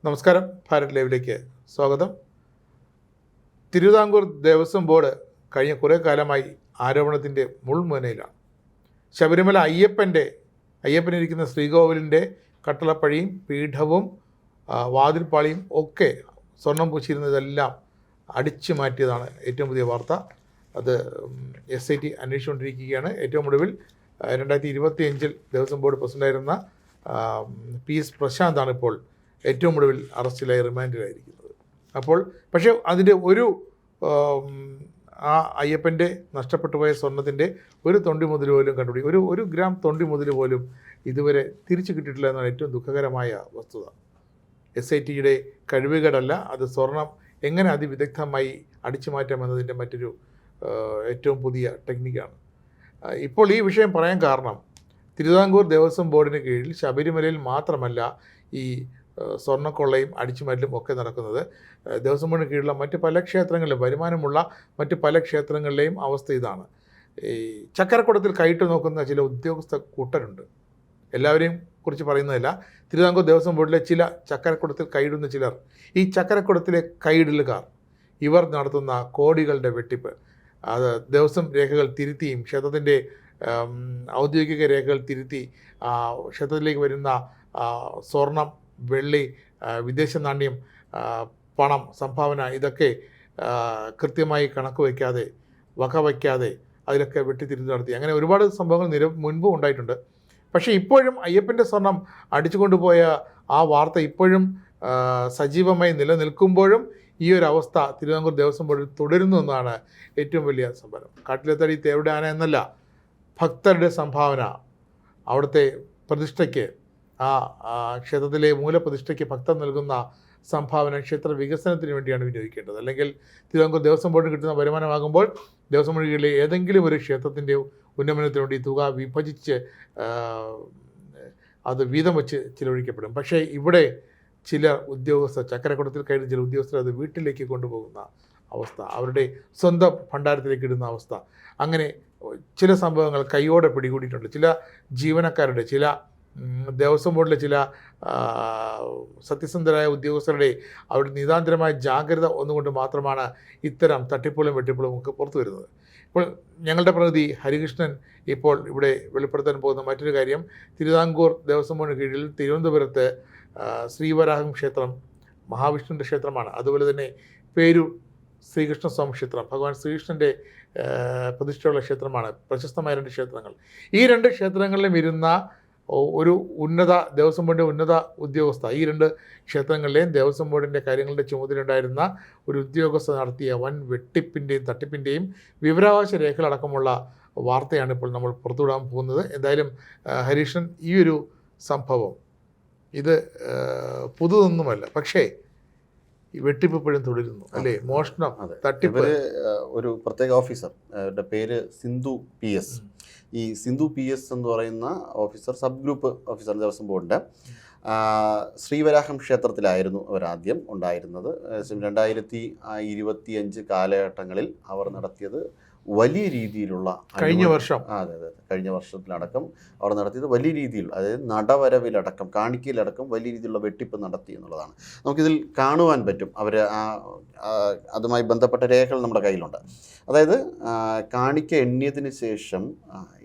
നമസ്കാരം, ഭാരത് ലൈവിലേക്ക് സ്വാഗതം. തിരുവിതാംകൂർ ദേവസ്വം ബോർഡ് കഴിഞ്ഞ കുറേ കാലമായി ആരോപണത്തിൻ്റെ മുൾമുനയിലാണ്. ശബരിമല അയ്യപ്പനിരിക്കുന്ന ശ്രീകോവിലിൻ്റെ കട്ടളപ്പഴിയും പീഠവും വാതിൽപ്പാളിയും ഒക്കെ സ്വർണം പൂശിയിരുന്നതെല്ലാം അടിച്ചു മാറ്റിയതാണ് ഏറ്റവും പുതിയ വാർത്ത. അത് SIT അന്വേഷിച്ചുകൊണ്ടിരിക്കുകയാണ്. ഏറ്റവും ഒടുവിൽ 2025 ദേവസ്വം ബോർഡ് പ്രസിഡൻ്റായിരുന്ന PS പ്രശാന്താണ് ഇപ്പോൾ ഏറ്റവും ഒടുവിൽ അറസ്റ്റിലായി റിമാൻഡിലായിരിക്കുന്നത്. പക്ഷേ അതിൻ്റെ ഒരു ആ അയ്യപ്പൻ്റെ നഷ്ടപ്പെട്ടു പോയ സ്വർണത്തിൻ്റെ ഒരു തൊണ്ടി മുതൽ പോലും കണ്ടുപിടിക്കും, ഒരു ഗ്രാം തൊണ്ടി മുതൽ പോലും ഇതുവരെ തിരിച്ചു കിട്ടിയിട്ടില്ല എന്നാണ് ഏറ്റവും ദുഃഖകരമായ വസ്തുത. SITയുടെ കഴിവുകേടല്ല, അത് സ്വർണം എങ്ങനെ അതിവിദഗ്ധമായി അടിച്ചു മാറ്റാമെന്നതിൻ്റെ മറ്റൊരു ഏറ്റവും പുതിയ ടെക്നിക്കാണ്. ഇപ്പോൾ ഈ വിഷയം പറയാൻ കാരണം തിരുവിതാംകൂർ ദേവസ്വം ബോർഡിന് കീഴിൽ ശബരിമലയിൽ മാത്രമല്ല ഈ സ്വർണ്ണക്കൊള്ളയും അടിച്ചുമാറ്റലും ഒക്കെ നടക്കുന്നത്. ദേവസ്വം ബോർഡിന് കീഴിലുള്ള മറ്റ് പല ക്ഷേത്രങ്ങളിലും, വരുമാനമുള്ള മറ്റ് പല ക്ഷേത്രങ്ങളിലെയും അവസ്ഥ ഇതാണ്. ഈ ചക്കരക്കുടത്തിൽ കൈയിട്ട് നോക്കുന്ന ചില ഉദ്യോഗസ്ഥ കൂട്ടരുണ്ട്. എല്ലാവരെയും കുറിച്ച് പറയുന്നതല്ല, തിരുവിതാംകൂർ ദേവസ്വം ബോർഡിലെ ചില ചക്കരക്കുടത്തിൽ കൈയിടുന്ന ചിലർ, ഈ ചക്കരക്കുടത്തിലെ കൈയിടലുകാർ, ഇവർ നടത്തുന്ന കോടികളുടെ വെട്ടിപ്പ്, അത് ദേവസ്വം രേഖകൾ തിരുത്തിയും ക്ഷേത്രത്തിൻ്റെ ഔദ്യോഗിക രേഖകൾ തിരുത്തി ക്ഷേത്രത്തിലേക്ക് വരുന്ന സ്വർണം, വെള്ളി, വിദേശ നാണ്യം, പണം, സംഭാവന, ഇതൊക്കെ കൃത്യമായി കണക്ക് വയ്ക്കാതെ, വക വയ്ക്കാതെ അതിലൊക്കെ വെട്ടിത്തിരുത്തി നടത്തി. അങ്ങനെ ഒരുപാട് സംഭവങ്ങൾ മുൻപും ഉണ്ടായിട്ടുണ്ട്. പക്ഷേ ഇപ്പോഴും അയ്യപ്പൻ്റെ സ്വർണം അടിച്ചുകൊണ്ടുപോയ ആ വാർത്ത ഇപ്പോഴും സജീവമായി നിലനിൽക്കുമ്പോഴും ഈ ഒരു അവസ്ഥ തിരുവിതാംകൂർ ദേവസ്വം ബോർഡിൽ തുടരുന്നു എന്നാണ് ഏറ്റവും വലിയ സംഭവം. കാട്ടിലെത്തടി തേവിടെ ആന എന്നല്ല, ഭക്തരുടെ സംഭാവന, അവിടുത്തെ പ്രതിഷ്ഠയ്ക്ക്, ആ ക്ഷേത്രത്തിലെ മൂലപ്രതിഷ്ഠയ്ക്ക് ഭക്തർ നൽകുന്ന സംഭാവന ക്ഷേത്ര വികസനത്തിന് വേണ്ടിയാണ് വിനിയോഗിക്കേണ്ടത്. അല്ലെങ്കിൽ തിരുവിതാംകൂർ ദേവസ്വം ബോർഡിന് കിട്ടുന്ന വരുമാനമാകുമ്പോൾ ദേവസ്വം ബോർഡിലെ ഏതെങ്കിലും ഒരു ക്ഷേത്രത്തിൻ്റെ ഉന്നമനത്തിന് വേണ്ടി തുക വിഭജിച്ച് അത് വീതം വെച്ച് ചിലവഴിക്കപ്പെടും. പക്ഷേ ഇവിടെ ചില ഉദ്യോഗസ്ഥർ, ചക്കരക്കുടത്തിൽ കഴിയുന്ന ചില ഉദ്യോഗസ്ഥർ അത് വീട്ടിലേക്ക് കൊണ്ടുപോകുന്ന അവസ്ഥ, അവരുടെ സ്വന്തം ഭണ്ഡാരത്തിലേക്ക് ഇടുന്ന അവസ്ഥ, അങ്ങനെ ചില സംഭവങ്ങൾ കൈയോടെ പിടികൂടിയിട്ടുണ്ട്. ചില ജീവനക്കാരുടെ, ചില ദേവസ്വം ബോർഡിലെ ചില സത്യസന്ധരായ ഉദ്യോഗസ്ഥരുടെ അവരുടെ നിതാന്തരമായ ജാഗ്രത ഒന്നുകൊണ്ട് മാത്രമാണ് ഇത്തരം തട്ടിപ്പുകളും വെട്ടിപ്പുകളും ഒക്കെ പുറത്തു വരുന്നത്. ഇപ്പോൾ ഞങ്ങളുടെ പ്രതിനിധി ഹരികൃഷ്ണൻ ഇപ്പോൾ ഇവിടെ വെളിപ്പെടുത്താൻ പോകുന്ന മറ്റൊരു കാര്യം, തിരുവിതാംകൂർ ദേവസ്വം ബോർഡിന് കീഴിൽ തിരുവനന്തപുരത്ത് ശ്രീവരാഹം ക്ഷേത്രം മഹാവിഷ്ണുവിൻ്റെ ക്ഷേത്രമാണ്. അതുപോലെ തന്നെ പേരൂർ ശ്രീകൃഷ്ണസ്വാമി ക്ഷേത്രം, ഭഗവാൻ ശ്രീകൃഷ്ണൻ്റെ പ്രതിഷ്ഠയുള്ള ക്ഷേത്രമാണ്. പ്രശസ്തമായ 2 ക്ഷേത്രങ്ങൾ. ഈ 2 ക്ഷേത്രങ്ങളിലും ഇരുന്ന ഒരു ദേവസ്വം ബോർഡിൻ്റെ ഉന്നത ഉദ്യോഗസ്ഥ, ഈ 2 ക്ഷേത്രങ്ങളിലെയും ദേവസ്വം ബോർഡിൻ്റെ കാര്യങ്ങളുടെ ചുമതലയുണ്ടായിരുന്ന ഒരു ഉദ്യോഗസ്ഥ നടത്തിയ വൻ വെട്ടിപ്പിൻ്റെയും തട്ടിപ്പിൻ്റെയും വിവരാവകാശ രേഖകളടക്കമുള്ള വാർത്തയാണ് ഇപ്പോൾ നമ്മൾ പുറത്തുവിടാൻ പോകുന്നത്. എന്തായാലും ഹരീഷൻ, ഈ ഒരു സംഭവം ഇത് പുതുതൊന്നുമല്ല, പക്ഷേ ഈ വെട്ടിപ്പ് ഇപ്പോഴും തുടരുന്നു അല്ലേ? മോഷണം, തട്ടിപ്പ്. ഒരു പ്രത്യേക ഓഫീസർ, പേര് സിന്ധു PS. ഈ സിന്ധു PS എന്ന് പറയുന്ന officer sub group officer Devaswom ബോർഡിൻ്റെ ശ്രീവരാഹം ക്ഷേത്രത്തിലായിരുന്നു അവരാദ്യം ഉണ്ടായിരുന്നത്. 2025 കാലഘട്ടങ്ങളിൽ അവർ നടത്തിയത് വലിയ രീതിയിലുള്ള കഴിഞ്ഞ വർഷം, അതെ കഴിഞ്ഞ വർഷത്തിലടക്കം അവർ നടത്തിയത് വലിയ രീതിയിൽ, അതായത് നടവരവിലടക്കം കാണിക്കയിലടക്കം വലിയ രീതിയിലുള്ള വെട്ടിപ്പ് നടത്തി എന്നുള്ളതാണ് നമുക്കിതിൽ കാണുവാൻ പറ്റും. അവർ അതുമായി ബന്ധപ്പെട്ട രേഖകൾ നമ്മുടെ കയ്യിലുണ്ട്. അതായത് കാണിക്ക എണ്ണിയതിന് ശേഷം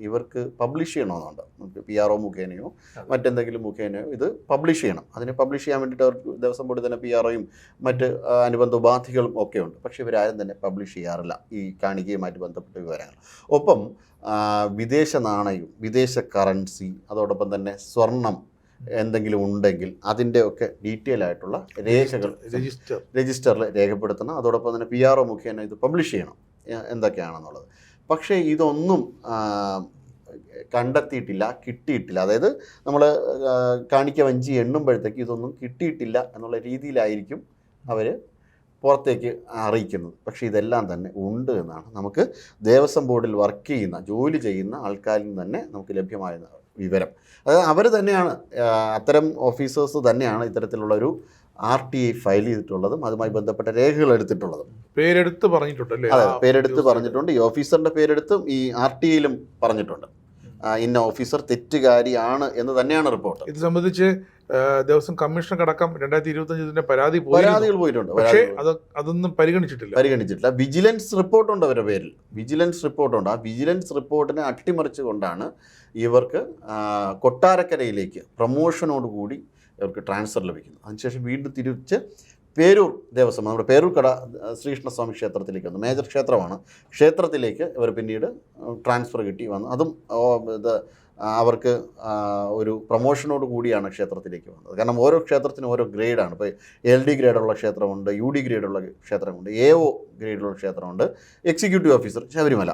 ഇവർക്ക് പബ്ലിഷ് ചെയ്യണമെന്നുണ്ട്. നമുക്ക് PRO മുഖേനയോ മറ്റെന്തെങ്കിലും മുഖേനയോ ഇത് പബ്ലിഷ് ചെയ്യണം. അതിന് പബ്ലിഷ് ചെയ്യാൻ വേണ്ടിയിട്ട് അവർക്ക് ദേവസ്വം ബോർഡിൽ തന്നെ PROയും മറ്റ് അനുബന്ധ ഉപാധികളും ഒക്കെ ഉണ്ട്. പക്ഷേ ഇവരാരും തന്നെ പബ്ലിഷ് ചെയ്യാറില്ല ഈ കാണിക്കയുമായിട്ട് ബന്ധപ്പെട്ട വിവരങ്ങൾ. ഒപ്പം വിദേശ നാണയം, വിദേശ കറൻസി, അതോടൊപ്പം തന്നെ സ്വർണം എന്തെങ്കിലും ഉണ്ടെങ്കിൽ അതിൻ്റെ ഒക്കെ ഡീറ്റെയിൽ ആയിട്ടുള്ള രേഖകൾ രജിസ്റ്ററിൽ രേഖപ്പെടുത്തണം. അതോടൊപ്പം തന്നെ PRO മുഖേന ഇത് പബ്ലിഷ് ചെയ്യണം എന്തൊക്കെയാണെന്നുള്ളത്. പക്ഷേ ഇതൊന്നും കണ്ടെത്തിയിട്ടില്ല, കിട്ടിയിട്ടില്ല. അതായത് നമ്മൾ കാണിക്ക വഞ്ചി എണ്ണുമ്പോഴത്തേക്ക് ഇതൊന്നും കിട്ടിയിട്ടില്ല എന്നുള്ള രീതിയിലായിരിക്കും അവർ പുറത്തേക്ക് അറിയിക്കുന്നത്. പക്ഷേ ഇതെല്ലാം തന്നെ ഉണ്ട് എന്നാണ് നമുക്ക് ദേവസ്വം ബോർഡിൽ വർക്ക് ചെയ്യുന്ന, ജോലി ചെയ്യുന്ന ആൾക്കാരിൽ നിന്ന് തന്നെ നമുക്ക് ലഭ്യമായ വിവരം. അതായത് അവർ തന്നെയാണ്, അത്തരം ഓഫീസേഴ്സ് തന്നെയാണ് ഇത്തരത്തിലുള്ളൊരു RTI ഫയൽ ചെയ്തിട്ടുള്ളതും അതുമായി ബന്ധപ്പെട്ട രേഖകൾ എടുത്തിട്ടുള്ളതും. പേരെടുത്ത് പറഞ്ഞിട്ടുണ്ട്. അതെ, പേരെടുത്ത് പറഞ്ഞിട്ടുണ്ട്. ഈ ഓഫീസറിൻ്റെ പേരെടുത്തും ഈ RTIയിലും പറഞ്ഞിട്ടുണ്ട്. ഇന്ന ഓഫീസർ തെറ്റുകാരിയാണ് എന്ന് തന്നെയാണ് റിപ്പോർട്ട്. ഇത് സംബന്ധിച്ച് ദേവസ്വം കമ്മീഷണർക്കടക്കം 2025 ഇതിന്റെ പരാതികൾ പോയിട്ടുണ്ട്. പക്ഷേ അതൊന്നും പരിഗണിച്ചിട്ടില്ല. വിജിലൻസ് റിപ്പോർട്ടുണ്ട് അവരുടെ പേരിൽ. വിജിലൻസ് റിപ്പോർട്ടുണ്ട്. ആ വിജിലൻസ് റിപ്പോർട്ടിനെ അട്ടിമറിച്ചുകൊണ്ടാണ് ഇവർക്ക് കൊട്ടാരക്കരയിലേക്ക് പ്രൊമോഷനോടുകൂടി ഇവർക്ക് ട്രാൻസ്ഫർ ലഭിക്കുന്നത്. അതിനുശേഷം വീണ്ടും തിരിച്ച് പേരൂർ ദേവസ്വം, നമ്മുടെ പേരൂർക്കട ശ്രീകൃഷ്ണസ്വാമി ക്ഷേത്രത്തിലേക്ക് വന്നു. മേജർ ക്ഷേത്രമാണ്. ക്ഷേത്രത്തിലേക്ക് ഇവർ പിന്നീട് ട്രാൻസ്ഫർ കിട്ടി വന്നു. അതും ഇത് അവർക്ക് ഒരു പ്രൊമോഷനോട് കൂടിയാണ് ക്ഷേത്രത്തിലേക്ക് വന്നത്. കാരണം ഓരോ ക്ഷേത്രത്തിനും ഓരോ ഗ്രേഡാണ്. ഇപ്പോൾ LD ഗ്രേഡുള്ള ക്ഷേത്രമുണ്ട്, UD ഗ്രേഡുള്ള ക്ഷേത്രമുണ്ട്, AO ഗ്രേഡുള്ള ക്ഷേത്രമുണ്ട്, എക്സിക്യൂട്ടീവ് ഓഫീസർ ശബരിമല.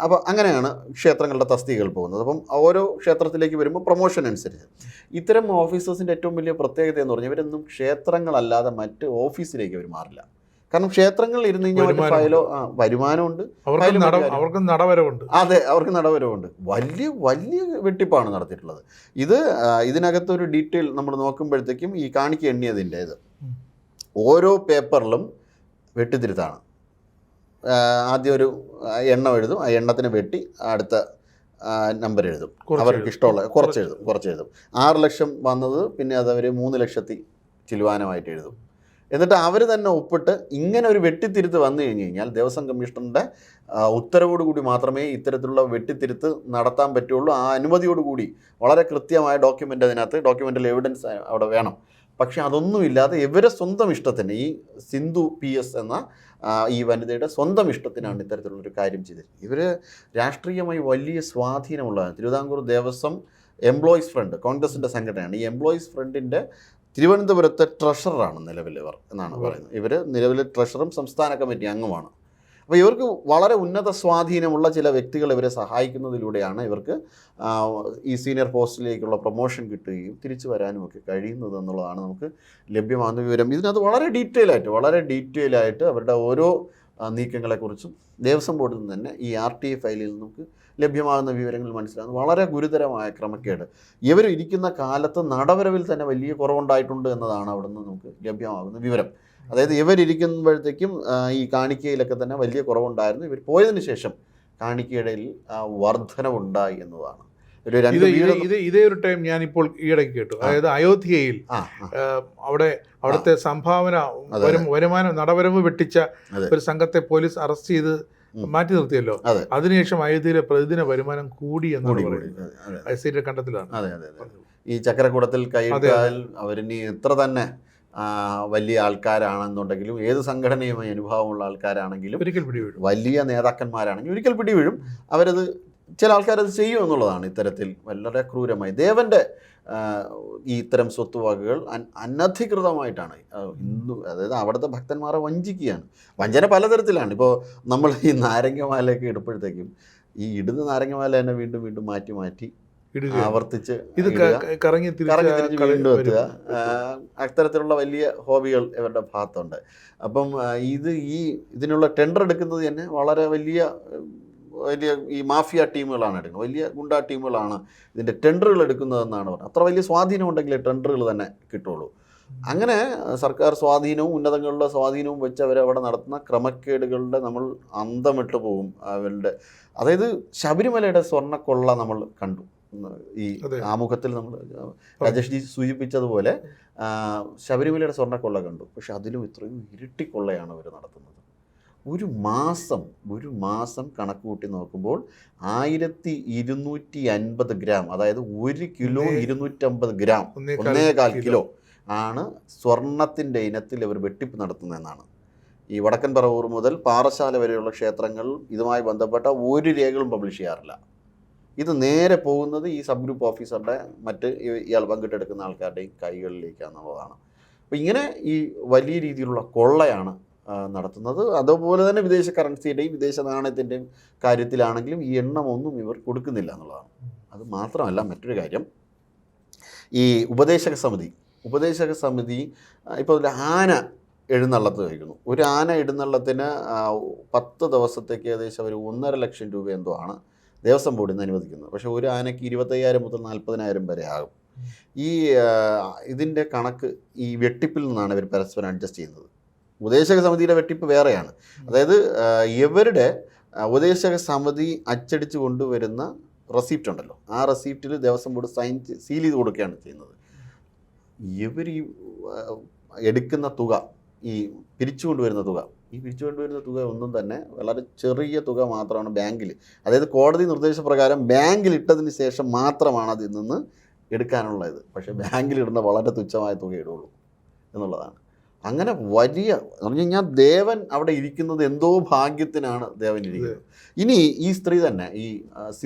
അപ്പോൾ അങ്ങനെയാണ് ക്ഷേത്രങ്ങളുടെ തസ്തികകൾ പോകുന്നത്. അപ്പം ഓരോ ക്ഷേത്രത്തിലേക്ക് വരുമ്പോൾ പ്രൊമോഷൻ അനുസരിച്ച് ഇത്തരം ഓഫീസേഴ്സിൻ്റെ ഏറ്റവും വലിയ പ്രത്യേകത എന്ന് പറഞ്ഞാൽ ഇവരൊന്നും ക്ഷേത്രങ്ങളല്ലാതെ മറ്റ് ഓഫീസിലേക്ക് അവർ മാറില്ല. കാരണം ക്ഷേത്രങ്ങളിൽ ഇരുന്ന് കഴിഞ്ഞാൽ ഫയലോ വരുമാനമുണ്ട്, അവർക്ക് നടവരവുണ്ട്. അതെ, അവർക്ക് നടവരവുണ്ട്. വലിയ വലിയ വെട്ടിപ്പാണ് നടത്തിയിട്ടുള്ളത്. ഇതിനകത്തൊരു ഡീറ്റെയിൽ നമ്മൾ നോക്കുമ്പോഴത്തേക്കും ഈ കാണിക്ക എണ്ണിയതിൻ്റേത് ഓരോ പേപ്പറിലും വെട്ടിത്തിരുത്താണ്. ആദ്യം ഒരു എണ്ണം എഴുതും, ആ എണ്ണത്തിന് വെട്ടി അടുത്ത നമ്പർ എഴുതും, അവർക്ക് ഇഷ്ടമുള്ള കുറച്ച് എഴുതും. 6 ലക്ഷം വന്നത് പിന്നെ അത് അവർ 3 ലക്ഷത്തി ചിലവാനമായിട്ട് എഴുതും. എന്നിട്ട് അവർ തന്നെ ഒപ്പിട്ട് ഇങ്ങനെ ഒരു വെട്ടിത്തിരുത്ത് വന്നു കഴിഞ്ഞ് കഴിഞ്ഞാൽ ദേവസ്വം കമ്മീഷണറുടെ ഉത്തരവോടുകൂടി മാത്രമേ ഇത്തരത്തിലുള്ള വെട്ടിത്തിരുത്ത് നടത്താൻ പറ്റുള്ളൂ. ആ അനുമതിയോടുകൂടി വളരെ കൃത്യമായ ഡോക്യുമെൻ്റൽ എവിഡൻസ് അവിടെ വേണം. പക്ഷെ അതൊന്നുമില്ലാതെ ഇവരെ സ്വന്തം ഇഷ്ടത്തിന്, ഈ സിന്ധു PS എന്ന ഈ വനിതയുടെ സ്വന്തം ഇഷ്ടത്തിനാണ് ഇത്തരത്തിലുള്ളൊരു കാര്യം ചെയ്തത്. ഇവർ രാഷ്ട്രീയമായി വലിയ സ്വാധീനമുള്ളതാണ്. തിരുവിതാംകൂർ ദേവസ്വം എംപ്ലോയീസ് ഫ്രണ്ട്, കോൺഗ്രസിൻ്റെ സംഘടനയാണ്. ഈ എംപ്ലോയീസ് ഫ്രണ്ടിൻ്റെ തിരുവനന്തപുരത്തെ ട്രഷററാണ് നിലവിൽ ഇവർ എന്നാണ് പറയുന്നത്. ഇവർ നിലവിലെ ട്രഷറും സംസ്ഥാന കമ്മിറ്റി അംഗമാണ്. അപ്പോൾ ഇവർക്ക് വളരെ ഉന്നത സ്വാധീനമുള്ള ചില വ്യക്തികൾ ഇവരെ സഹായിക്കുന്നതിലൂടെയാണ് ഇവർക്ക് ഈ സീനിയർ പോസ്റ്റിലേക്കുള്ള പ്രൊമോഷൻ കിട്ടുകയും തിരിച്ചു വരാനും ഒക്കെ കഴിയുന്നത് എന്നുള്ളതാണ് നമുക്ക് ലഭ്യമാകുന്ന വിവരം. ഇതിനകത്ത് വളരെ ഡീറ്റെയിൽ ആയിട്ട് അവരുടെ ഓരോ നീക്കങ്ങളെക്കുറിച്ചും ദേവസ്വം ബോർഡിൽ നിന്ന് തന്നെ ഈ RTA ഫയലിൽ നമുക്ക് ലഭ്യമാകുന്ന വിവരങ്ങൾ മനസ്സിലാകുന്നു. വളരെ ഗുരുതരമായ ക്രമക്കേട് ഇവർ ഇരിക്കുന്ന കാലത്ത് നടവരവിൽ തന്നെ വലിയ കുറവുണ്ടായിട്ടുണ്ട് എന്നതാണ് അവിടെ നിന്ന് നമുക്ക് ലഭ്യമാകുന്ന വിവരം. അതായത് ഇവരിയ്ക്കുമ്പോഴത്തേക്കും ഈ കാണിക്കയിലൊക്കെ തന്നെ വലിയ കുറവുണ്ടായിരുന്നു. ഇവർ പോയതിനു ശേഷം കാണിക്കയുടെ വർധനവുണ്ടായി എന്നതാണ്. ഇതേ ഒരു ടൈം ഞാനിപ്പോൾ ഈയിടയ്ക്ക് കേട്ടു. അതായത് അയോധ്യയിൽ അവിടുത്തെ സംഭാവന വരുമാനം നടവരവ് വെട്ടിച്ച ഒരു സംഘത്തെ പോലീസ് അറസ്റ്റ് ചെയ്ത് മാറ്റി നിർത്തിയല്ലോ. അതിനുശേഷം അയോധ്യയിലെ പ്രതിദിന വരുമാനം കൂടി എന്നാണ് പറയുന്നത്. ICT കണ്ടെത്തലാണ്. ഈ ചക്രക്കൂടത്തിൽ കൈയിട്ടാൽ അവരിനി എത്ര തന്നെ വലിയ ആൾക്കാരാണെന്നുണ്ടെങ്കിലും, ഏത് സംഘടനയുമായി അനുഭവമുള്ള ആൾക്കാരാണെങ്കിലും, ഒരിക്കൽ പിടിവീഴും, വലിയ നേതാക്കന്മാരാണെങ്കിലും ഒരിക്കൽ പിടിവീഴും. ചില ആൾക്കാരത് ചെയ്യും എന്നുള്ളതാണ്. ഇത്തരത്തിൽ വളരെ ക്രൂരമായി ദേവൻ്റെ ഈ ഇത്തരം സ്വത്തുവകകൾ അനധികൃതമായിട്ടാണ് അതായത് അവിടുത്തെ ഭക്തന്മാരെ വഞ്ചിക്കുകയാണ്. വഞ്ചന പലതരത്തിലാണ്. ഇപ്പോൾ നമ്മൾ ഈ നാരങ്ങമാലയൊക്കെ ഇടുമ്പോഴത്തേക്കും ഈ ഇടുന്ന നാരങ്ങമാല തന്നെ വീണ്ടും മാറ്റി ആവർത്തിച്ച് ഇത് കറങ്ങി തിരിച്ച് വീണ്ടും എത്തുക. അത്തരത്തിലുള്ള വലിയ ഹോബികൾ ഇവരുടെ ഭാഗത്തുണ്ട്. അപ്പം ഇതിനുള്ള ടെൻഡർ എടുക്കുന്നത് തന്നെ വളരെ വലിയ ഈ മാഫിയ ടീമുകളാണ് എടുക്കുന്നത്. വലിയ ഗുണ്ടാ ടീമുകളാണ് ഇതിൻ്റെ ടെൻഡറുകൾ എടുക്കുന്നതെന്നാണ് പറയുന്നത്. അത്ര വലിയ സ്വാധീനം ഉണ്ടെങ്കിൽ ടെൻഡറുകൾ തന്നെ കിട്ടുള്ളൂ. അങ്ങനെ സർക്കാർ സ്വാധീനവും ഉന്നതങ്ങളുടെ സ്വാധീനവും വെച്ച് അവരവിടെ നടത്തുന്ന ക്രമക്കേടുകളുടെ നമ്മൾ അന്തമിട്ട് പോകും. അതായത് ശബരിമലയുടെ സ്വർണ്ണക്കൊള്ള നമ്മൾ കണ്ടു. ഈ ആമുഖത്തിൽ നമ്മൾ രാജേഷ് ജി സൂചിപ്പിച്ചതുപോലെ ശബരിമലയുടെ സ്വർണ്ണക്കൊള്ള കണ്ടു. പക്ഷെ അതിലും ഇത്രയും ഇരട്ടിക്കൊള്ളയാണ് അവർ നടത്തുന്നത്. ഒരു മാസം കണക്ക് കൂട്ടി നോക്കുമ്പോൾ 1250 ഗ്രാം, അതായത് 1 കിലോ 250 ഗ്രാം, 1.25 കിലോ ആണ് സ്വർണത്തിൻ്റെ ഇനത്തിൽ ഇവർ വെട്ടിപ്പ് നടത്തുന്നതെന്നാണ്. ഈ വടക്കൻ പറവൂർ മുതൽ പാറശാല വരെയുള്ള ക്ഷേത്രങ്ങൾ ഇതുമായി ബന്ധപ്പെട്ട ഒരു രേഖകളും പബ്ലിഷ് ചെയ്യാറില്ല. ഇത് നേരെ പോകുന്നത് ഈ സബ് ഗ്രൂപ്പ് ഓഫീസറുടെ മറ്റ് ഇയാൾ പങ്കിട്ടെടുക്കുന്ന ആൾക്കാരുടെയും കൈകളിലേക്കാണെന്നുള്ളതാണ്. അപ്പോൾ ഇങ്ങനെ ഈ വലിയ രീതിയിലുള്ള കൊള്ളയാണ് നടത്തുന്നത്. അതുപോലെ തന്നെ വിദേശ കറൻസിയുടെയും വിദേശ നാണയത്തിൻ്റെയും കാര്യത്തിലാണെങ്കിലും ഈ എണ്ണമൊന്നും ഇവർ കൊടുക്കുന്നില്ല എന്നുള്ളതാണ്. അത് മാത്രമല്ല, മറ്റൊരു കാര്യം, ഈ ഉപദേശക സമിതി ഇപ്പോൾ ഒരു ആന എഴുന്നള്ളത്ത് വയ്ക്കുന്നു. ഒരു ആന എഴുന്നള്ളത്തിന് 10 ദിവസത്തേക്ക് ഏകദേശം ഒരു 1.5 ലക്ഷം രൂപ എന്തോ ആണ് ദേവസ്വം ബോർഡിൽ നിന്ന് അനുവദിക്കുന്നത്. പക്ഷേ ഒരു ആനയ്ക്ക് 25,000 മുതൽ 40,000 വരെ ആകും. ഇതിൻ്റെ കണക്ക് ഈ വെട്ടിപ്പിൽ നിന്നാണ് ഇവർ പരസ്പരം അഡ്ജസ്റ്റ് ചെയ്യുന്നത്. ഉപദേശക സമിതിയുടെ വെട്ടിപ്പ് വേറെയാണ്. അതായത് ഇവരുടെ ഉപദേശക സമിതി അച്ചടിച്ച് കൊണ്ടുവരുന്ന റെസിപ്റ്റ് ഉണ്ടല്ലോ, ആ റെസിപ്റ്റിൽ ദേവസ്വം ബോർഡ് സീൽ ചെയ്ത് കൊടുക്കുകയാണ് ചെയ്യുന്നത്. ഇവർ ഈ എടുക്കുന്ന തുക, ഈ പിരിച്ചു കൊണ്ടുവരുന്ന തുക ഒന്നും തന്നെ വളരെ ചെറിയ തുക മാത്രമാണ് ബാങ്കിൽ, അതായത് കോടതി നിർദ്ദേശപ്രകാരം ബാങ്കിൽ ഇട്ടതിന് ശേഷം മാത്രമാണ് അതിൽ നിന്ന് എടുക്കാനുള്ളത്. പക്ഷേ ബാങ്കിൽ ഇടുന്ന വളരെ തുച്ഛമായ തുക ഇടുള്ളൂ എന്നുള്ളതാണ്. അങ്ങനെ വലിയ എന്ന് പറഞ്ഞു കഴിഞ്ഞാൽ ദേവൻ അവിടെ ഇരിക്കുന്നത് എന്തോ ഭാഗ്യത്തിനാണ് ദേവൻ ഇരിക്കുന്നത്. ഇനി ഈ സ്ത്രീ തന്നെ, ഈ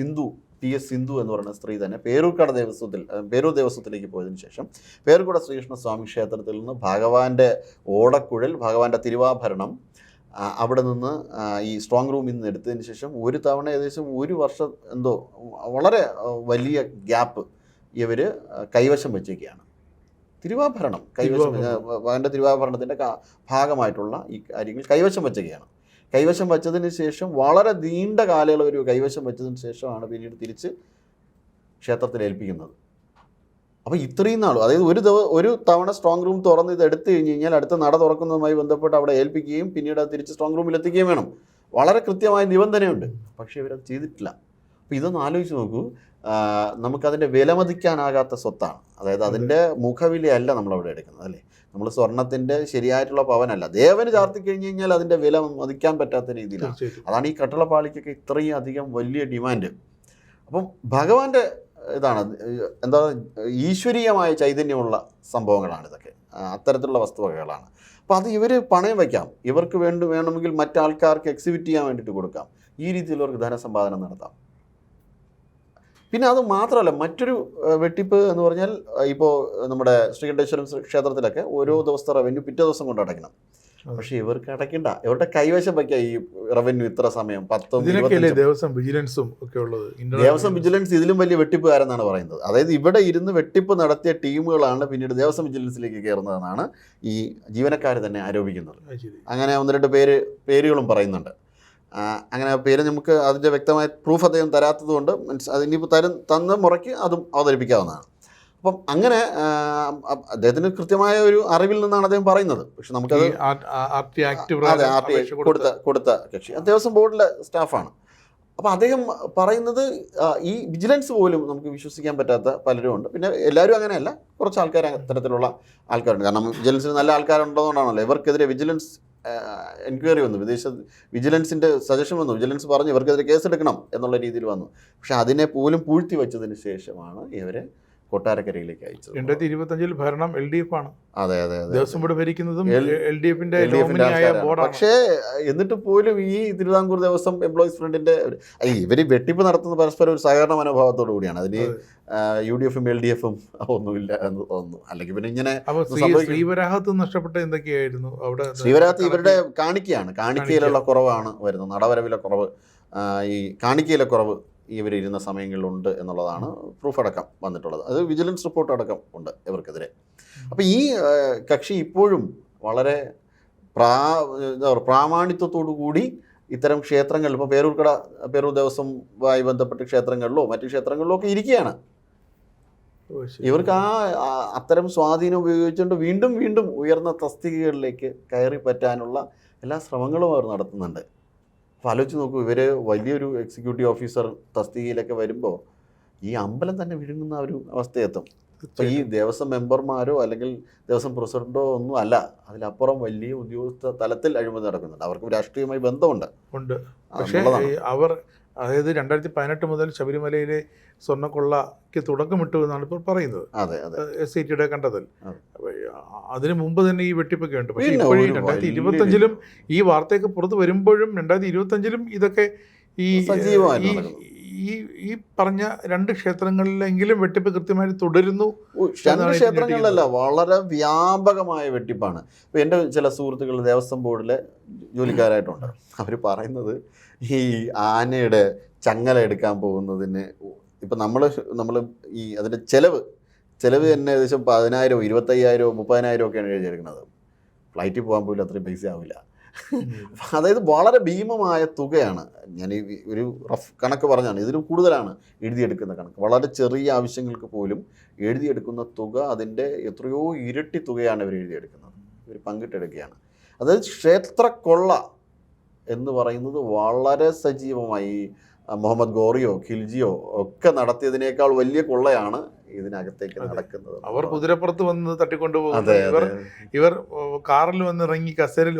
PS സിന്ധു എന്ന് പറയുന്ന സ്ത്രീ തന്നെ പേരൂർ ദേവസ്വത്തിലേക്ക് പോയതിനു ശേഷം പേരൂർക്കട ശ്രീകൃഷ്ണ സ്വാമി ക്ഷേത്രത്തിൽ നിന്ന് ഭഗവാന്റെ ഓടക്കുഴൽ, ഭഗവാന്റെ തിരുവാഭരണം അവിടെ നിന്ന് ഈ സ്ട്രോങ് റൂമിൽ നിന്ന് എടുത്തതിന് ശേഷം ഒരു തവണ ഏകദേശം 1 വർഷം എന്തോ വളരെ വലിയ ഗ്യാപ്പ് ഇവർ കൈവശം വെച്ചേക്കുകയാണ്. തിരുവാഭരണം ഭഗവാന്റെ തിരുവാഭരണത്തിൻ്റെ ഭാഗമായിട്ടുള്ള ഈ കാര്യങ്ങൾ കൈവശം വെച്ചൊക്കെയാണ്. കൈവശം വെച്ചതിന് ശേഷം വളരെ നീണ്ട കാലയളവ് കൈവശം വെച്ചതിന് ശേഷമാണ് പിന്നീട് തിരിച്ച് ക്ഷേത്രത്തിൽ ഏൽപ്പിക്കുന്നത്. അപ്പോൾ ഇത്രയും നാളും, അതായത് ഒരു തവണ സ്ട്രോങ് റൂം തുറന്ന് ഇത് എടുത്തു കഴിഞ്ഞ് കഴിഞ്ഞാൽ അടുത്ത നട തുറക്കുന്നതുമായി ബന്ധപ്പെട്ട് അവിടെ ഏൽപ്പിക്കുകയും പിന്നീട് അത് തിരിച്ച് സ്ട്രോങ് റൂമിൽ എത്തിക്കുകയും വേണം. വളരെ കൃത്യമായ നിബന്ധനയുണ്ട്. പക്ഷേ ഇവരത് ചെയ്തിട്ടില്ല. അപ്പോൾ ഇതൊന്ന് ആലോചിച്ച് നോക്കൂ. നമുക്കതിൻ്റെ വിലമതിക്കാനാകാത്ത സ്വത്താണ്. അതായത് അതിൻ്റെ മുഖവിലയല്ല നമ്മളവിടെ എടുക്കുന്നത്, അല്ലേ? നമ്മൾ സ്വർണത്തിൻ്റെ ശരിയായിട്ടുള്ള പവനല്ല, ദേവന് ചാർത്തി കഴിഞ്ഞ് കഴിഞ്ഞാൽ അതിൻ്റെ വില മതിക്കാൻ പറ്റാത്ത രീതിയിലാണ്. അതാണ് ഈ കട്ടളപ്പാളിക്കൊക്കെ ഇത്രയും അധികം വലിയ ഡിമാൻഡ്. അപ്പം ഭഗവാന്റെ ഇതാണ്, എന്താ, ഈശ്വരീയമായ ചൈതന്യമുള്ള സംഭവങ്ങളാണ് ഇതൊക്കെ, അത്തരത്തിലുള്ള വസ്തുവകകളാണ്. അപ്പോൾ അത് ഇവർ പണയം വയ്ക്കാം, ഇവർക്ക് വേണമെങ്കിൽ മറ്റാൾക്കാർക്ക് എക്സിബിറ്റ് ചെയ്യാൻ വേണ്ടിയിട്ട് കൊടുക്കാം, ഈ രീതിയിലുള്ളവർക്ക് ധനസമ്പാദനം നടത്താം. പിന്നെ അത് മാത്രമല്ല, മറ്റൊരു വെട്ടിപ്പ് എന്ന് പറഞ്ഞാൽ, ഇപ്പോൾ നമ്മുടെ ശ്രീകണ്ഠേശ്വരം ക്ഷേത്രത്തിലൊക്കെ ഓരോ ദിവസത്തെ റവന്യൂ പിറ്റേ ദിവസം കൊണ്ട് അടയ്ക്കണം. പക്ഷെ ഇവർക്ക് അടയ്ക്കണ്ട, ഇവരുടെ കൈവശം വയ്ക്കുക ഈ റവന്യൂ ഇത്ര സമയം 10 ദേവസ്വം വിജിലൻസും ഒക്കെ ഉള്ളത്. ദേവസ്വം വിജിലൻസ് ഇതിലും വലിയ വെട്ടിപ്പുകാരെന്നാണ് പറയുന്നത്. അതായത് ഇവിടെ ഇരുന്ന് വെട്ടിപ്പ് നടത്തിയ ടീമുകളാണ് പിന്നീട് ദേവസ്വം വിജിലൻസിലേക്ക് കയറുന്നതെന്നാണ് ഈ ജീവനക്കാർ തന്നെ ആരോപിക്കുന്നത്. അങ്ങനെ 1-2 പേരുകളും പറയുന്നുണ്ട്. അങ്ങനെ പേര് നമുക്ക് അതിൻ്റെ വ്യക്തമായ പ്രൂഫ് അദ്ദേഹം തരാത്തത് കൊണ്ട് അതിനിപ്പോൾ തന്ന മുറയ്ക്ക് അതും അവതരിപ്പിക്കാവുന്നതാണ്. അപ്പം അങ്ങനെ അദ്ദേഹത്തിന് കൃത്യമായ ഒരു അറിവിൽ നിന്നാണ് അദ്ദേഹം പറയുന്നത്. പക്ഷെ നമുക്കത് കൊടുത്ത കക്ഷി ദേവസ്വം ബോർഡിലെ സ്റ്റാഫാണ്. അപ്പോൾ അദ്ദേഹം പറയുന്നത് ഈ വിജിലൻസ് പോലും നമുക്ക് വിശ്വസിക്കാൻ പറ്റാത്ത പലരും ഉണ്ട്. പിന്നെ എല്ലാവരും അങ്ങനെയല്ല, കുറച്ച് ആൾക്കാർ അത്തരത്തിലുള്ള ആൾക്കാരുണ്ട്. കാരണം വിജിലൻസിന് നല്ല ആൾക്കാരുണ്ടതുകൊണ്ടാണല്ലോ ഇവർക്കെതിരെ വിജിലൻസ് എൻക്വയറി വന്നു, വിജിലൻസിൻ്റെ സജഷൻ വന്നു, വിജിലൻസ് പറഞ്ഞു ഇവർക്കെതിരെ കേസെടുക്കണം എന്നുള്ള രീതിയിൽ വന്നു. പക്ഷെ അതിനെ പോലും പൂഴ്ത്തി വെച്ചതിന് ശേഷമാണ് ഇവരെ കൊട്ടാരക്കരയിലേക്ക് അയച്ചത്. 2025 ഭരണം LDF ആണ്. അതെ, ദേവസ്വം ബോർഡ് ഭരിക്കുന്നതും LDFിന്റെ. പക്ഷേ എന്നിട്ട് പോലും ഈ തിരുവിതാംകൂർ ദേവസ്വം എംപ്ലോയീസ് ഫ്രണ്ടിന്റെ ഇവർ വെട്ടിപ്പ് നടത്തുന്ന പരസ്പരം ഒരു സഹകരണ മനോഭാവത്തോടു കൂടിയാണ്. അതിന് UDFും LDFും ഒന്നുമില്ല എന്ന് തോന്നുന്നു. അല്ലെങ്കിൽ പിന്നെ ഇങ്ങനെ ശ്രീവരാഹത്ത് നഷ്ടപ്പെട്ട എന്തൊക്കെയായിരുന്നു അവിടെ? ശ്രീവരാഹത്ത് ഇവരുടെ കാണിക്കയിലുള്ള കുറവാണ് വരുന്നത്, നടവരവിലെ കുറവ്, ഈ കാണിക്കയിലെ കുറവ് ഇവർ ഇരുന്ന സമയങ്ങളിലുണ്ട് എന്നുള്ളതാണ് പ്രൂഫ് അടക്കം വന്നിട്ടുള്ളത്. അത് വിജിലൻസ് റിപ്പോർട്ട് അടക്കം ഉണ്ട് ഇവർക്കെതിരെ. അപ്പോൾ ഈ കക്ഷി ഇപ്പോഴും വളരെ പ്രാമാണിത്വത്തോടു കൂടി ഇത്തരം ക്ഷേത്രങ്ങളിൽ, ഇപ്പോൾ പേരൂർ ദേവസ്വമായി ബന്ധപ്പെട്ട ക്ഷേത്രങ്ങളിലോ മറ്റു ക്ഷേത്രങ്ങളിലോ ഒക്കെ ഇരിക്കുകയാണ്. ഇവർക്ക് അത്തരം സ്വാധീനം ഉപയോഗിച്ചുകൊണ്ട് വീണ്ടും വീണ്ടും ഉയർന്ന തസ്തികകളിലേക്ക് കയറി പറ്റാനുള്ള എല്ലാ ശ്രമങ്ങളും അവർ നടത്തുന്നുണ്ട്. അപ്പോൾ ആലോചിച്ച് നോക്കൂ, ഇവർ വലിയൊരു എക്സിക്യൂട്ടീവ് ഓഫീസർ തസ്തികയിലൊക്കെ വരുമ്പോൾ ഈ അമ്പലം തന്നെ വിഴുങ്ങുന്ന ഒരു അവസ്ഥയെത്തും. ഇപ്പോൾ ഈ ദേവസ്വം മെമ്പർമാരോ അല്ലെങ്കിൽ ദേവസ്വം പ്രസിഡന്റോ ഒന്നും അല്ല, അതിലപ്പുറം വലിയ ഉദ്യോഗസ്ഥ തലത്തിൽ അഴിമതി നടക്കുന്നുണ്ട്. അവർക്ക് രാഷ്ട്രീയമായി ബന്ധമുണ്ട്. പക്ഷേ അവർ, അതായത് 2018 മുതൽ ശബരിമലയിലെ സ്വർണ്ണക്കൊള്ളയ്ക്ക് തുടക്കമിട്ടു എന്നാണ് ഇപ്പോൾ പറയുന്നത്. SITയുടെ കണ്ടെത്തൽ. അതിന് മുമ്പ് തന്നെ ഈ വെട്ടിപ്പൊക്കെ ഉണ്ട്. പക്ഷേ ഇപ്പോഴും 2025 ഈ വാർത്തയൊക്കെ പുറത്ത് വരുമ്പോഴും 2025 ഇതൊക്കെ ഈ പറഞ്ഞ 2 ക്ഷേത്രങ്ങളിലെങ്കിലും വെട്ടിപ്പ് കൃത്യമായി തുടരുന്നു. 2 ക്ഷേത്രങ്ങളിലല്ല, വളരെ വ്യാപകമായ വെട്ടിപ്പാണ്. ഇപ്പോൾ എൻ്റെ ചില സുഹൃത്തുക്കൾ ദേവസ്വം ബോർഡിലെ ജോലിക്കാരായിട്ടുണ്ട്. അവർ പറയുന്നത് ഈ ആനയുടെ ചങ്ങല എടുക്കാൻ പോകുന്നതിന് ഇപ്പം നമ്മൾ ഈ അതിൻ്റെ ചിലവ് തന്നെ ഏകദേശം 10,000, 25,000, 30,000 ഒക്കെയാണ് എഴുതിയെടുക്കുന്നത്. ഫ്ലൈറ്റിൽ പോകാൻ പോലും അത്രയും പൈസ ആവില്ല. അതായത് വളരെ ഭീമമായ തുകയാണ്. ഞാൻ ഈ ഒരു റഫ് കണക്ക് പറഞ്ഞാണ്, ഇതിലും കൂടുതലാണ് എഴുതിയെടുക്കുന്ന കണക്ക്. വളരെ ചെറിയ ആവശ്യങ്ങൾക്ക് പോലും എഴുതിയെടുക്കുന്ന തുക അതിൻ്റെ എത്രയോ ഇരട്ടി തുകയാണ് ഇവർ എഴുതിയെടുക്കുന്നത്. ഇവർ പങ്കിട്ടെടുക്കുകയാണ്. അതായത് ക്ഷേത്രക്കൊള്ള എന്ന് പറയുന്നത് വളരെ സജീവമായി മുഹമ്മദ് ഗോറിയോ ഖിൽജിയോ ഒക്കെ നടത്തിയതിനേക്കാൾ വലിയ കൊള്ളയാണ് ഇതിനകത്തേക്ക് നടക്കുന്നത്. അവർ കുതിരപ്പുറത്ത് വന്ന് തട്ടിക്കൊണ്ടുപോകും. അതെ, ഇവർ കാറിൽ വന്ന് ഇറങ്ങി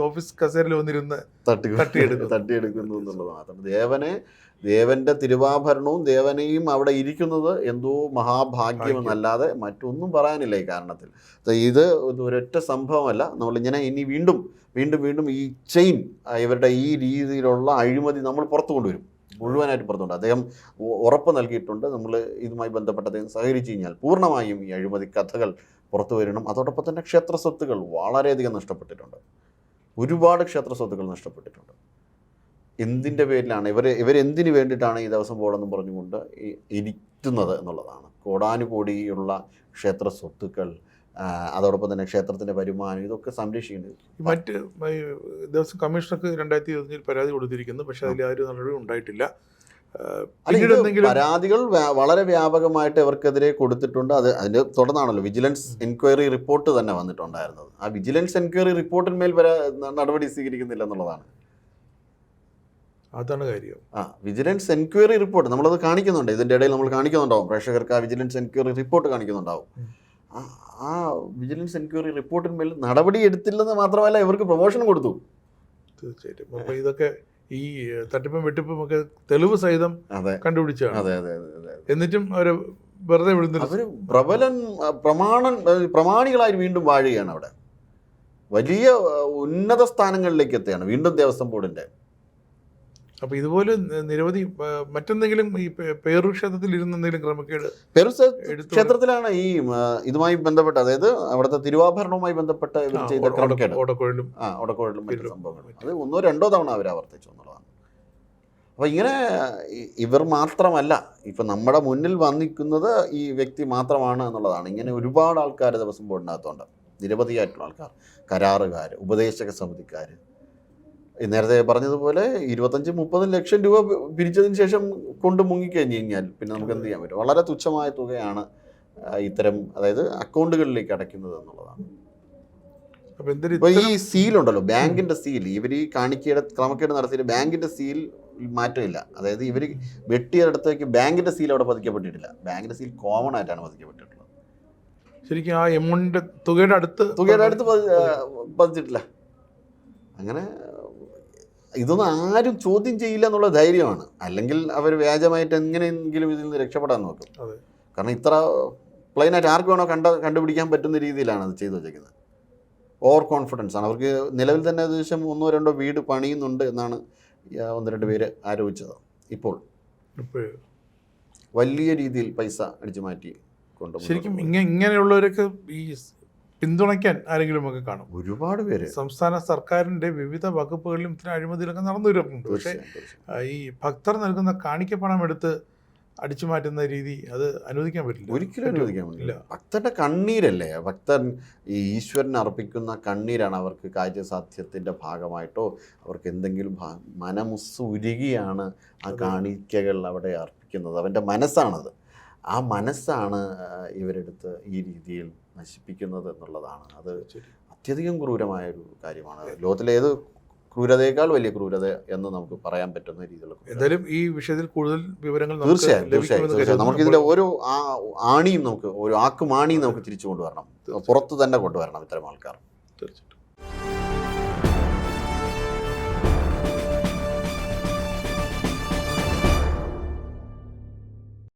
ഓഫീസ് കസേരയിൽ വന്നിരുന്ന് തട്ടിയെടുക്കുന്നു എന്നുള്ളത് മാത്രം. ദേവന്റെ തിരുവാഭരണവും ദേവനെയും അവിടെ ഇരിക്കുന്നത് എന്തോ മഹാഭാഗ്യമെന്നല്ലാതെ മറ്റൊന്നും പറയാനില്ല ഈ കാരണത്തിൽ. ഇത് ഒരൊറ്റ സംഭവമല്ല. നമ്മളിങ്ങനെ ഇനി വീണ്ടും ഈ ചെയിൻ, ഇവരുടെ ഈ രീതിയിലുള്ള അഴിമതി നമ്മൾ പുറത്തു കൊണ്ടുവരും, മുഴുവനായിട്ട് പുറത്തുണ്ട്. അദ്ദേഹം ഉറപ്പ് നൽകിയിട്ടുണ്ട്, നമ്മൾ ഇതുമായി ബന്ധപ്പെട്ട് അദ്ദേഹം സഹകരിച്ചു കഴിഞ്ഞാൽ പൂർണ്ണമായും ഈ അഴിമതി കഥകൾ പുറത്തു വരണം. അതോടൊപ്പം തന്നെ ക്ഷേത്ര സ്വത്തുകൾ വളരെയധികം നഷ്ടപ്പെട്ടിട്ടുണ്ട്, ഒരുപാട് ക്ഷേത്ര സ്വത്തുക്കൾ നഷ്ടപ്പെട്ടിട്ടുണ്ട്. എന്തിൻ്റെ പേരിലാണ് ഇവരെന്തിനു വേണ്ടിയിട്ടാണ് ഈ ദിവസം പോകണമെന്ന് പറഞ്ഞുകൊണ്ട് ഇരിക്കുന്നത് എന്നുള്ളതാണ്. കോടാനുകോടിയുള്ള ക്ഷേത്ര സ്വത്തുക്കൾ, അതോടൊപ്പം തന്നെ ക്ഷേത്രത്തിൻ്റെ വരുമാനം, ഇതൊക്കെ സംരക്ഷിക്കേണ്ടത്. മറ്റ് ദേവസ്വം കമ്മീഷണർക്ക് 2021 പരാതി കൊടുത്തിരിക്കുന്നു, പക്ഷേ അതിൽ ആരും നടപടി ഉണ്ടായിട്ടില്ല. പരാതികൾ വളരെ വ്യാപകമായിട്ട് ഇവർക്കെതിരെ കൊടുത്തിട്ടുണ്ട്. അതിൻ്റെ തുടർന്നാണല്ലോ വിജിലൻസ് എൻക്വയറി റിപ്പോർട്ട് തന്നെ വന്നിട്ടുണ്ടായിരുന്നത്. ആ വിജിലൻസ് എൻക്വയറി റിപ്പോർട്ടിന്മേൽ നടപടി സ്വീകരിക്കുന്നില്ല എന്നുള്ളതാണ്. അതാണ് കാര്യം. വിജിലൻസ് എൻക്വയറി റിപ്പോർട്ട് നമ്മളത് കാണിക്കുന്നുണ്ട്, ഇതിൻ്റെ ഇടയിൽ നമ്മൾ കാണിക്കുന്നുണ്ടാവും, പ്രേക്ഷകർക്ക് ആ വിജിലൻസ് എൻക്വയറി റിപ്പോർട്ട് കാണിക്കുന്നുണ്ടാവും. ആ വിജിലൻസ് എൻക്വയറി റിപ്പോർട്ടിന്മേൽ നടപടി എടുത്തില്ലെന്ന് മാത്രമല്ല ഇവർക്ക് പ്രൊമോഷൻ കൊടുത്തു. തീർച്ചയായിട്ടും. അപ്പോൾ ഇതൊക്കെ ഈ തട്ടിപ്പും വെട്ടിപ്പും ഒക്കെ തെളിവ് സഹിതം കണ്ടുപിടിച്ചാണ്. എന്നിട്ടും അവർ വെറുതെ വിടുന്നില്ല. അവർ പ്രമാണികളായി വീണ്ടും വാഴുകയാണ്. അവിടെ വലിയ ഉന്നത സ്ഥാനങ്ങളിലേക്ക് എത്തുകയാണ് വീണ്ടും ദേവസ്വം ബോർഡിന്റെ. അപ്പോൾ ഇതുപോലെ നിരവധി മറ്റെന്തെങ്കിലും ഈ പേരൂർ ക്ഷേത്രത്തിൽ ഇരുന്ന് എന്തെങ്കിലും ക്രമക്കേട്? പേരൂർ ക്ഷേത്രത്തിലാണ് ഈ ഇതുമായി ബന്ധപ്പെട്ട്, അതായത് അവിടുത്തെ തിരുവാഭരണവുമായി ബന്ധപ്പെട്ട് ഇവർ ചെയ്ത ക്രമക്കേട്, ഓടക്കുഴലും മറ്റു സംഭവങ്ങളും അത് 1-2 തവണ അവർ ആവർത്തിച്ചു എന്നുള്ളതാണ്. അപ്പോൾ ഇങ്ങനെ ഇവർ മാത്രമല്ല, ഇപ്പം നമ്മുടെ മുന്നിൽ വന്നിരിക്കുന്നത് ഈ വ്യക്തി മാത്രമാണ് എന്നുള്ളതാണ്. ഇങ്ങനെ ഒരുപാട് ആൾക്കാർ ദേവസ്വം ബോർഡിനകത്തുണ്ട്, നിരവധിയായിട്ടുള്ള ആൾക്കാർ, കരാറുകാർ, ഉപദേശക സമിതിക്കാർ. നേരത്തെ പറഞ്ഞതുപോലെ 25-30 ലക്ഷം രൂപ പിരിച്ചതിന് ശേഷം കൊണ്ട് മുങ്ങിക്കഴിഞ്ഞ് കഴിഞ്ഞാൽ പിന്നെ നമുക്ക് എന്ത് ചെയ്യാൻ പറ്റും? വളരെ തുച്ഛമായ തുകയാണ് ഇത്തരം, അതായത് അക്കൗണ്ടുകളിലേക്ക് അടയ്ക്കുന്നത് എന്നുള്ളതാണ്. അപ്പോൾ ഈ സീലുണ്ടല്ലോ, ബാങ്കിൻ്റെ സീൽ, ഇവർ ഈ ക്രമക്കേട് നടത്തിയിട്ട് ബാങ്കിൻ്റെ സീൽ മാറ്റമില്ല. അതായത് ഇവർ വെട്ടിയെടുത്തേക്ക് ബാങ്കിൻ്റെ സീൽ അവിടെ പതിക്കപ്പെട്ടിട്ടില്ല. ബാങ്കിൻ്റെ സീൽ കോമൺ ആയിട്ടാണ് പതിക്കപ്പെട്ടിട്ടുള്ളത്. ശരിക്കും ആ എമൗണ്ടിൻ്റെ തുകയുടെ അടുത്ത് പതിച്ചിട്ടില്ല. അങ്ങനെ ഇതൊന്നും ആരും ചോദ്യം ചെയ്യില്ല എന്നുള്ള ധൈര്യമാണ്. അല്ലെങ്കിൽ അവർ വ്യാജമായിട്ട് എങ്ങനെയെങ്കിലും ഇതിൽ നിന്ന് രക്ഷപ്പെടാൻ നോക്കും. കാരണം ഇത്ര പ്ലെയിനായിട്ട് ആർക്ക് വേണോ കണ്ടുപിടിക്കാൻ പറ്റുന്ന രീതിയിലാണ് അത് ചെയ്തു വച്ചേക്കുന്നത്. ഓവർ കോൺഫിഡൻസ് ആണ് അവർക്ക്. നിലവിൽ തന്നെ ഏകദേശം 1-2 വീട് പണിയുന്നുണ്ട് എന്നാണ് 1-2 പേര് ആരോപിച്ചത്. ഇപ്പോൾ വലിയ രീതിയിൽ പൈസ അടിച്ചു മാറ്റി കൊണ്ടുപോകും. ശരിക്കും ഇങ്ങനെയുള്ളവരൊക്കെ ഈ പിന്തുണയ്ക്കാൻ ആരെങ്കിലും ഒക്കെ കാണും. ഒരുപാട് പേര് സംസ്ഥാന സർക്കാരിൻ്റെ വിവിധ വകുപ്പുകളിലും ഇത്തരം അഴിമതിയിലൊക്കെ നടന്നു വരുന്നുണ്ട്. പക്ഷേ ഈ ഭക്തർ നൽകുന്ന കാണിക്കപ്പണം എടുത്ത് അടിച്ചു മാറ്റുന്ന രീതി അത് അനുവദിക്കാൻ പറ്റില്ല, ഒരിക്കലും അനുവദിക്കാൻ പറ്റില്ല. ഭക്തരുടെ കണ്ണീരല്ലേ, ഭക്തൻ ഈ ഈശ്വരന് അർപ്പിക്കുന്ന കണ്ണീരാണ് അവർക്ക് കാര്യസാധ്യത്തിൻ്റെ ഭാഗമായിട്ടോ അവർക്ക് എന്തെങ്കിലും മനമുസ് ഉരുകിയാണ് ആ കാണിക്കകൾ അവിടെ അർപ്പിക്കുന്നത്. അവൻ്റെ മനസ്സാണത്. ആ മനസ്സാണ് ഇവരെടുത്ത് ഈ രീതിയിൽ നശിപ്പിക്കുന്നത് എന്നുള്ളതാണ്. അത് അത്യധികം ക്രൂരമായൊരു കാര്യമാണ്. ലോകത്തിലെ ഏത് ക്രൂരതയേക്കാൾ വലിയ ക്രൂരത എന്ന് നമുക്ക് പറയാൻ പറ്റുന്ന രീതിയിലുള്ള. എന്തായാലും ഈ വിഷയത്തിൽ കൂടുതൽ വിവരങ്ങൾ തീർച്ചയായും നമുക്കിതിൻ്റെ ഓരോ ആണിയും, നമുക്ക് ഓരോ ആക്കുമാണിയും നമുക്ക് തിരിച്ചു കൊണ്ടുവരണം, പുറത്ത് തന്നെ കൊണ്ടുവരണം ഇത്തരം ആൾക്കാർ.